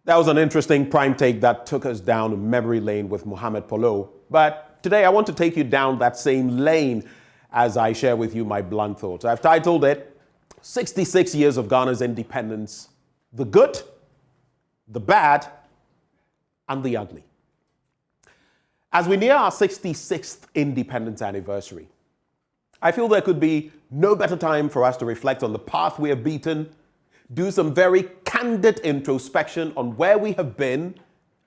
That was an interesting prime take that took us down memory lane with Mohamed Polo. But today I want to take you down that same lane as I share with you my blunt thoughts. I've titled it 66 Years of Ghana's Independence, the Good, the Bad, and the Ugly. As we near our 66th independence anniversary, I feel there could be no better time for us to reflect on the path we have beaten, do some very candid introspection on where we have been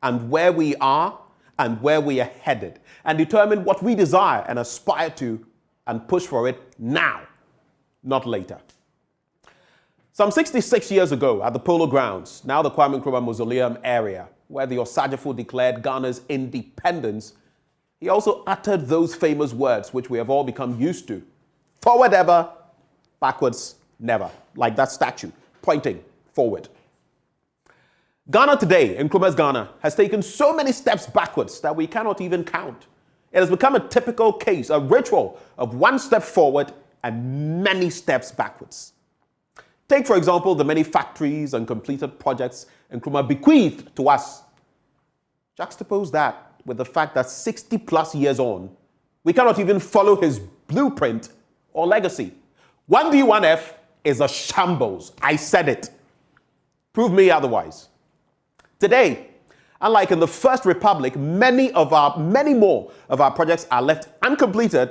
and where we are and where we are headed, and determine what we desire and aspire to and push for it now, not later. Some 66 years ago at the Polo Grounds, now the Kwame Nkrumah Mausoleum area, where the Osagefo declared Ghana's independence, he also uttered those famous words which we have all become used to. Forward ever, backwards never. Like that statue, pointing forward. Ghana today, Nkrumah's Ghana, has taken so many steps backwards that we cannot even count. It has become a typical case, a ritual of one step forward and many steps backwards. Take, for example, the many factories and completed projects Nkrumah bequeathed to us. Juxtapose that with the fact that 60 plus years on, we cannot even follow his blueprint or legacy. 1D1F is a shambles. I said it. Prove me otherwise. Today, unlike in the First Republic, many more of our projects are left uncompleted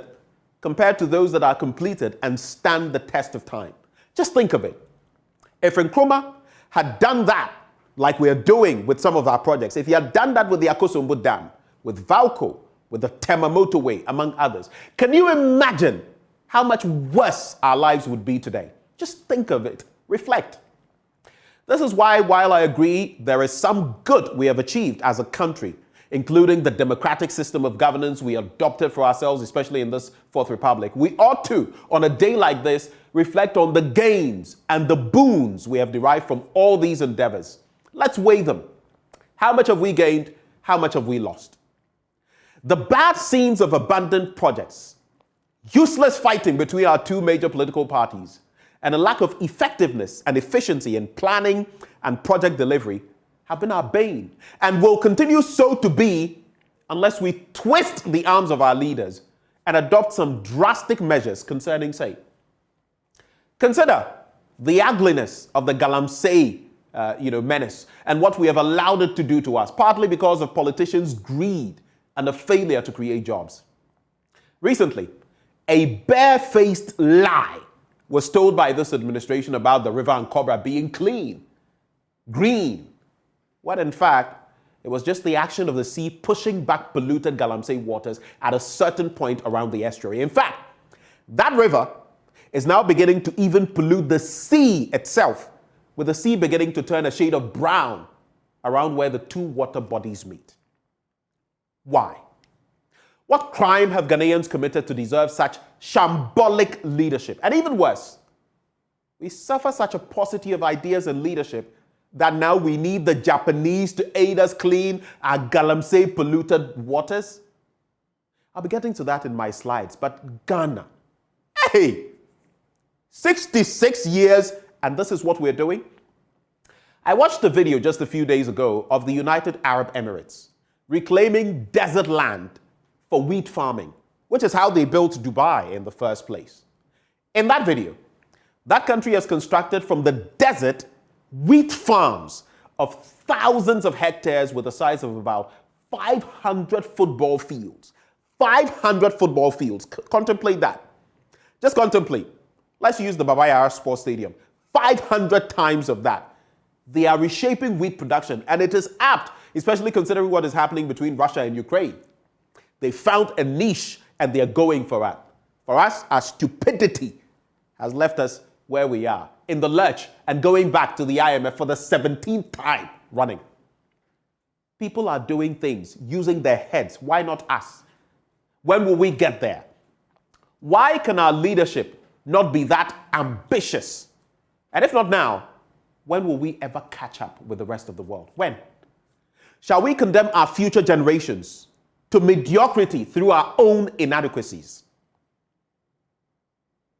compared to those that are completed and stand the test of time. Just think of it. If Nkrumah had done that, like we are doing with some of our projects, if he had done that with the Akosombo Dam, with Valco, with the Tema Motorway, among others, can you imagine how much worse our lives would be today? Just think of it. Reflect. This is why, while I agree there is some good we have achieved as a country, including the democratic system of governance we adopted for ourselves, especially in this Fourth Republic, we ought to, on a day like this, reflect on the gains and the boons we have derived from all these endeavors. Let's weigh them. How much have we gained? How much have we lost? The bad scenes of abandoned projects, useless fighting between our two major political parties, and a lack of effectiveness and efficiency in planning and project delivery have been our bane and will continue so to be unless we twist the arms of our leaders and adopt some drastic measures concerning, say, consider the ugliness of the Galamsey menace and what we have allowed it to do to us, partly because of politicians' greed and a failure to create jobs. Recently, a barefaced lie was told by this administration about the river and Cobra being clean, green, when in fact, it was just the action of the sea pushing back polluted Galamsey waters at a certain point around the estuary. In fact, that river is now beginning to even pollute the sea itself, with the sea beginning to turn a shade of brown around where the two water bodies meet. Why? What crime have Ghanaians committed to deserve such shambolic leadership? And even worse, we suffer such a paucity of ideas and leadership that now we need the Japanese to aid us clean our Galamsey polluted waters? I'll be getting to that in my slides, but Ghana, hey, 66 years, and this is what we're doing? I watched a video just a few days ago of the United Arab Emirates reclaiming desert land for wheat farming, which is how they built Dubai in the first place. In that video, that country has constructed from the desert wheat farms of thousands of hectares with a size of about 500 football fields. 500 football fields. Contemplate that. Just contemplate. Let's use the Baba Yara Sports Stadium. 500 times of that. They are reshaping wheat production, and it is apt, especially considering what is happening between Russia and Ukraine. They found a niche, and they are going for it. For us, our stupidity has left us where we are, in the lurch and going back to the IMF for the 17th time running. People are doing things using their heads. Why not us? When will we get there? Why can our leadership not be that ambitious? And if not now, when will we ever catch up with the rest of the world? When? Shall we condemn our future generations to mediocrity through our own inadequacies?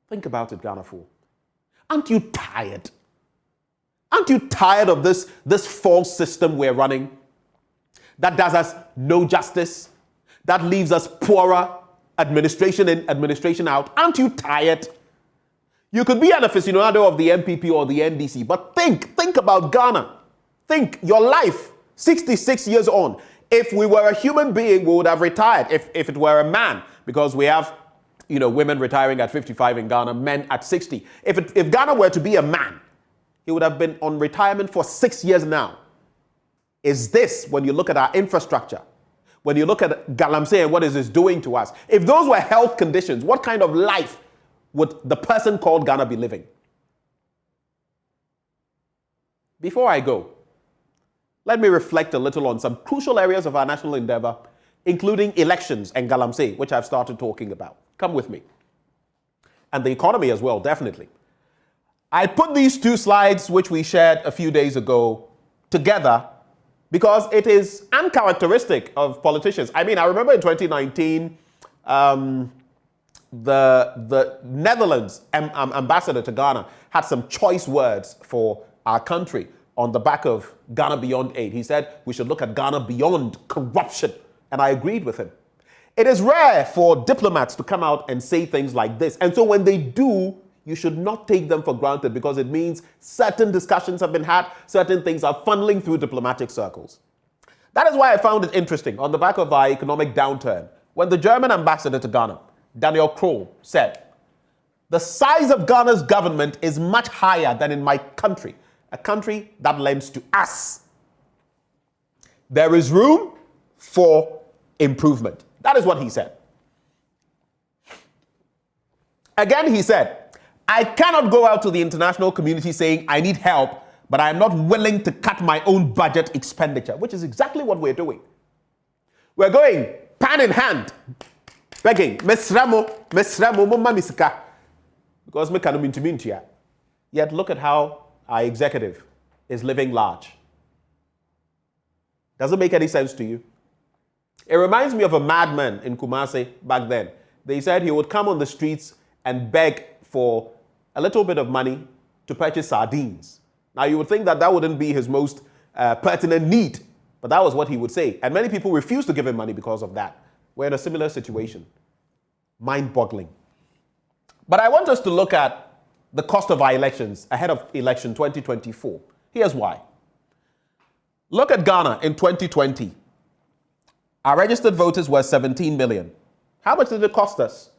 Think about it, Ghana fool. Aren't you tired? Aren't you tired of this false system we're running that does us no justice, that leaves us poorer, administration in, administration out? Aren't you tired? You could be an aficionado of the MPP or the NDC, but think about Ghana. Think your life, 66 years on. If we were a human being, we would have retired. If it were a man, because we have, women retiring at 55 in Ghana, men at 60. If Ghana were to be a man, he would have been on retirement for 6 years now. Is this, when you look at our infrastructure, when you look at Galamsey and what is this doing to us, if those were health conditions, what kind of life would the person called Ghana be living? Before I go, let me reflect a little on some crucial areas of our national endeavor, including elections and Galamsey, which I've started talking about. Come with me. And the economy as well, definitely. I put these two slides, which we shared a few days ago, together because it is uncharacteristic of politicians. I mean, I remember in 2019, the Netherlands ambassador to Ghana had some choice words for our country on the back of Ghana Beyond Aid. He said we should look at Ghana beyond corruption, and I agreed with him. It is rare for diplomats to come out and say things like this, and so when they do, you should not take them for granted because it means certain discussions have been had, certain things are funneling through diplomatic circles. That is why I found it interesting on the back of our economic downturn when the German ambassador to Ghana, Daniel Kroll, said, "The size of Ghana's government is much higher than in my country, a country that lends to us. There is room for improvement." That is what he said. Again, he said, "I cannot go out to the international community saying I need help, but I am not willing to cut my own budget expenditure," which is exactly what we're doing. We're going pan in hand, begging, "Mesramo, mumma misika," because me kanu mintu. Yet look at how our executive is living large. Does it make any sense to you? It reminds me of a madman in Kumasi back then. They said he would come on the streets and beg for a little bit of money to purchase sardines. Now, you would think that that wouldn't be his most pertinent need, but that was what he would say. And many people refused to give him money because of that. We're in a similar situation. Mind-boggling. But I want us to look at the cost of our elections ahead of election 2024. Here's why. Look at Ghana in 2020. Our registered voters were 17 million. How much did it cost us?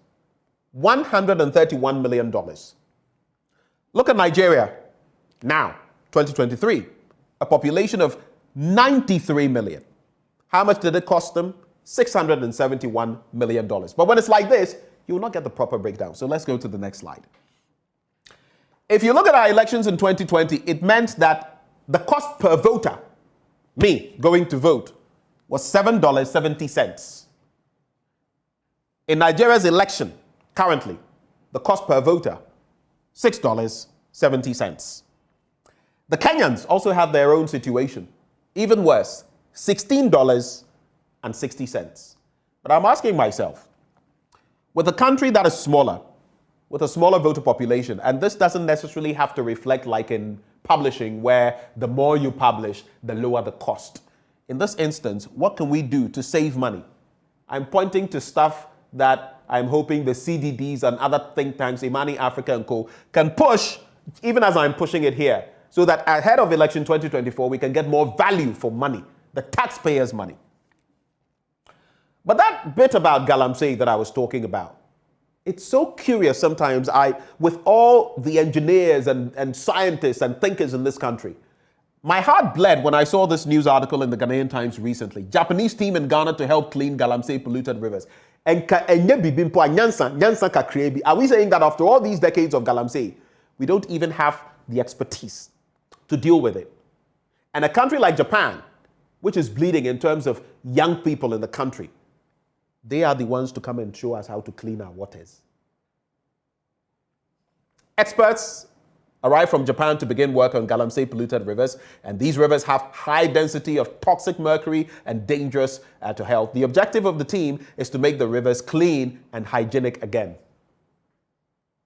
$131 million. Look at Nigeria now, 2023, a population of 93 million. How much did it cost them? $671 million. But when it's like this, you will not get the proper breakdown. So let's go to the next slide. If you look at our elections in 2020, it meant that the cost per voter, me going to vote, was $7.70. In Nigeria's election, currently, the cost per voter, $6.70. The Kenyans also have their own situation. Even worse, $16.60. But I'm asking myself, with a country that is smaller, with a smaller voter population, and this doesn't necessarily have to reflect like in publishing, where the more you publish, the lower the cost. In this instance, what can we do to save money? I'm pointing to stuff that I'm hoping the CDDs and other think tanks, Imani Africa and co, can push, even as I'm pushing it here, so that ahead of election 2024, we can get more value for money, the taxpayers' money. But that bit about Galamsey that I was talking about, it's so curious sometimes, with all the engineers and scientists and thinkers in this country, my heart bled when I saw this news article in the Ghanaian Times recently. Japanese team in Ghana to help clean Galamsey polluted rivers. Are we saying that after all these decades of Galamsey, we don't even have the expertise to deal with it? And a country like Japan, which is bleeding in terms of young people in the country, they are the ones to come and show us how to clean our waters. Experts arrived from Japan to begin work on Galamsey polluted rivers, and these rivers have high density of toxic mercury and dangerous to health. The objective of the team is to make the rivers clean and hygienic again,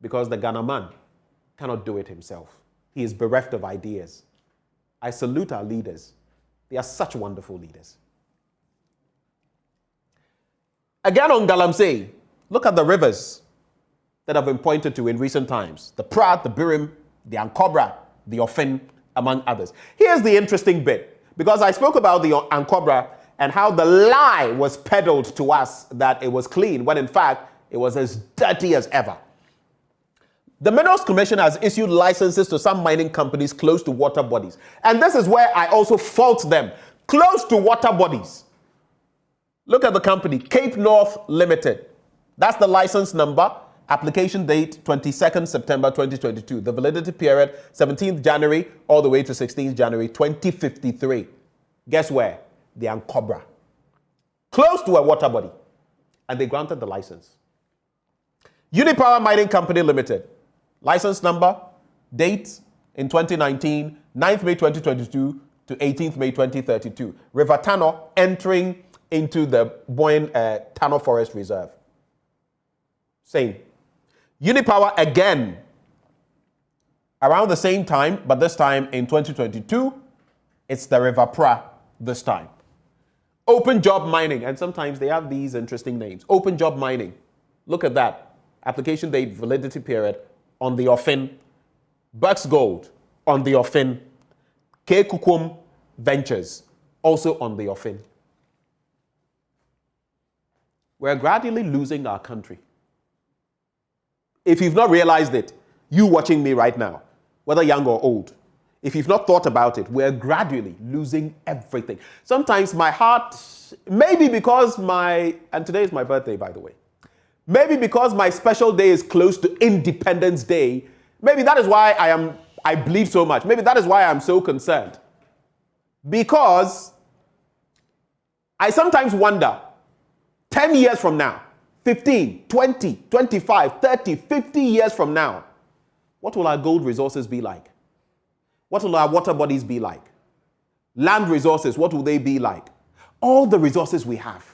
because the Ghana man cannot do it himself. He is bereft of ideas. I salute our leaders. They are such wonderful leaders. Again on Galamsey, look at the rivers that have been pointed to in recent times. The Prat, the Birim, the Ankobra, the Ofin, among others. Here's the interesting bit, because I spoke about the Ankobra and how the lie was peddled to us that it was clean, when in fact, it was as dirty as ever. The Minerals Commission has issued licenses to some mining companies close to water bodies. And this is where I also fault them. Close to water bodies. Look at the company, Cape North Limited. That's the license number. Application date, 22nd September 2022. The validity period, 17th January all the way to 16th January 2053. Guess where? The Ankobra. Close to a water body. And they granted the license. Unipower Mining Company Limited. License number, date in 2019, 9th May 2022 to 18th May 2032. River Tano entering into the Boyne Tano Forest Reserve. Same. Unipower again, around the same time, but this time in 2022, it's the River Pra this time. Open Job Mining, and sometimes they have these interesting names. Open Job Mining, look at that. Application date, validity period, on the Ofin. Bucks Gold, on the Ofin. K Kukum Ventures, also on the Ofin. We're gradually losing our country. If you've not realized it, you watching me right now, whether young or old, if you've not thought about it, we're gradually losing everything. Sometimes my heart, maybe because and today is my birthday, by the way, maybe because my special day is close to Independence Day, maybe that is why I bleed so much. Maybe that is why I'm so concerned. Because I sometimes wonder, 10 years from now, 15, 20, 25, 30, 50 years from now, what will our gold resources be like? What will our water bodies be like? Land resources, what will they be like? All the resources we have.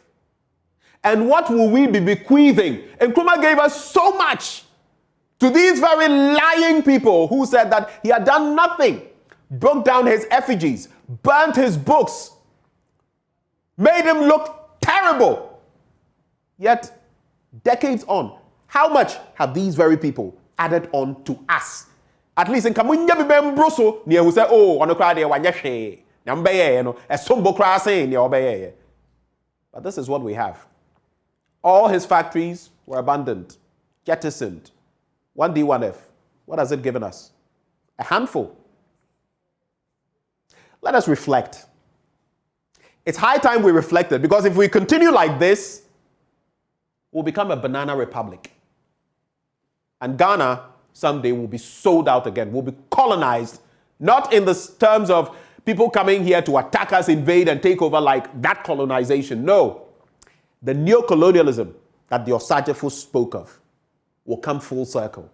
And what will we be bequeathing? Nkrumah gave us so much to these very lying people who said that he had done nothing, broke down his effigies, burnt his books, made him look terrible. Yet, decades on, how much have these very people added on to us? At least in Kamunya Bibembroso, near who say, oh, on a crowd, but this is what we have. All his factories were abandoned, jettisoned. 1D, 1F. What has it given us? A handful. Let us reflect. It's high time we reflected, because if we continue like this, we'll become a banana republic. And Ghana someday will be sold out again. We'll be colonized, not in the terms of people coming here to attack us, invade, and take over like that colonization. No. The neo-colonialism that the Osajefo spoke of will come full circle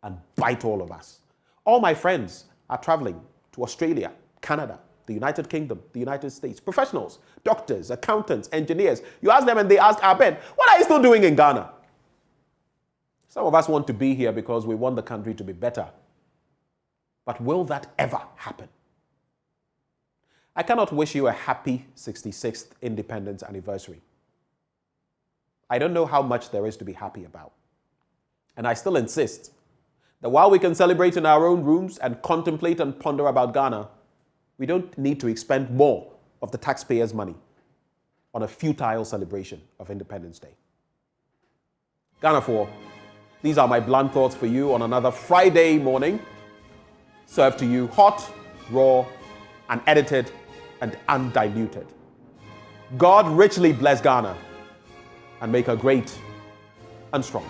and bite all of us. All my friends are traveling to Australia, Canada, the United Kingdom, the United States. Professionals, doctors, accountants, engineers. You ask them and they ask, Abed, what are you still doing in Ghana? Some of us want to be here because we want the country to be better. But will that ever happen? I cannot wish you a happy 66th independence anniversary. I don't know how much there is to be happy about. And I still insist that while we can celebrate in our own rooms and contemplate and ponder about Ghana, we don't need to expend more of the taxpayers' money on a futile celebration of Independence Day. Ghana 4, these are my blunt thoughts for you on another Friday morning, served to you hot, raw, unedited, and undiluted. God richly bless Ghana and make her great and strong.